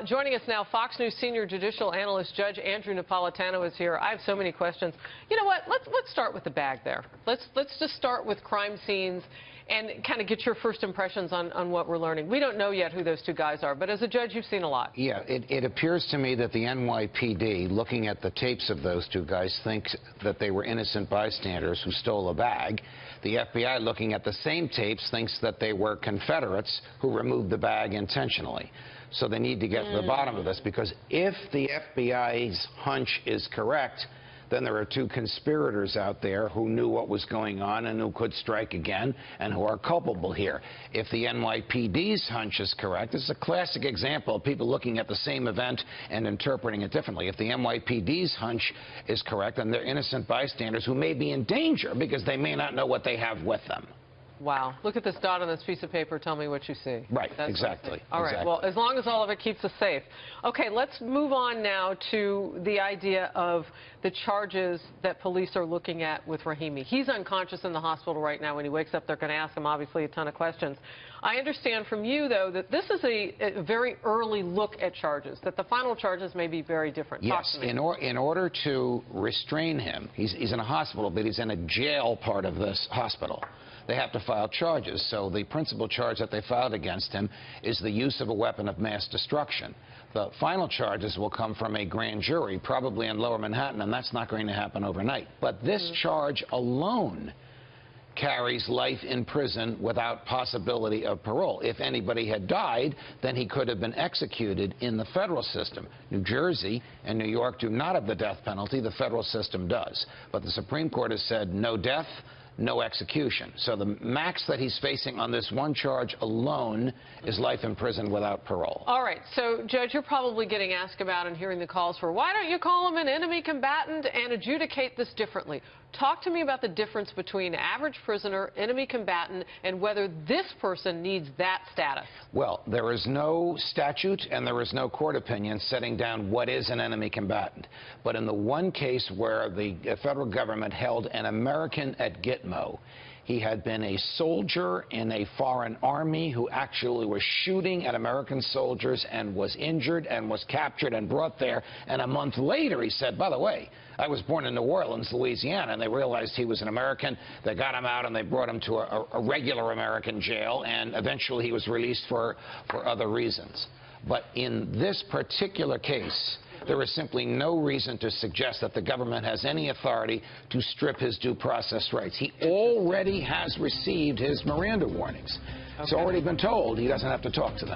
Joining us now, Fox News senior judicial analyst Judge Andrew Napolitano is here. I have so many questions. You know what? Let's start with the bag there. Let's just start with crime scenes and kind of get your first impressions on what we're learning. We don't know yet who those two guys are, but as a judge, you've seen a lot. Yeah, it appears to me that the NYPD, looking at the tapes of those two guys, thinks that they were innocent bystanders who stole a bag. The FBI, looking at the same tapes, thinks that they were Confederates who removed the bag intentionally. So they need to get to the bottom of this, because if the FBI's hunch is correct, then there are two conspirators out there who knew what was going on and who could strike again and who are culpable here. If the NYPD's hunch is correct, this is a classic example of people looking at the same event and interpreting it differently. If the NYPD's hunch is correct, then they're innocent bystanders who may be in danger because they may not know what they have with them. Wow. Look at this dot on this piece of paper. Tell me what you see. Right, exactly. All right, well, as long as all of it keeps us safe. Okay, let's move on now to the idea of the charges that police are looking at with Rahimi. He's unconscious in the hospital right now. When he wakes up, they're going to ask him, obviously, a ton of questions. I understand from you, though, that this is a very early look at charges, that the final charges may be very different. Yes, in order to restrain him, he's in a hospital, but he's in a jail part of this hospital. They have to file charges. So the principal charge that they filed against him is the use of a weapon of mass destruction. The final charges will come from a grand jury, probably in Lower Manhattan, and that's not going to happen overnight. But this charge alone carries life in prison without possibility of parole. If anybody had died, then he could have been executed in the federal system. New Jersey and New York do not have the death penalty. The federal system does. But the Supreme Court has said no death, no execution. So the max that he's facing on this one charge alone is life in prison without parole. All right. So, Judge, you're probably getting asked about and hearing the calls for, why don't you call him an enemy combatant and adjudicate this differently? Talk to me about the difference between average prisoner, enemy combatant, and whether this person needs that status. Well, there is no statute and there is no court opinion setting down what is an enemy combatant. But in the one case where the federal government held an American at Gitmo, he had been a soldier in a foreign army who actually was shooting at American soldiers and was injured and was captured and brought there. And a month later, he said, by the way, I was born in New Orleans, Louisiana, and they realized he was an American. They got him out and they brought him to a regular American jail, and eventually he was released for other reasons. But in this particular case, there is simply no reason to suggest that the government has any authority to strip his due process rights. He already has received his Miranda warnings. It's already been told he doesn't have to talk to them.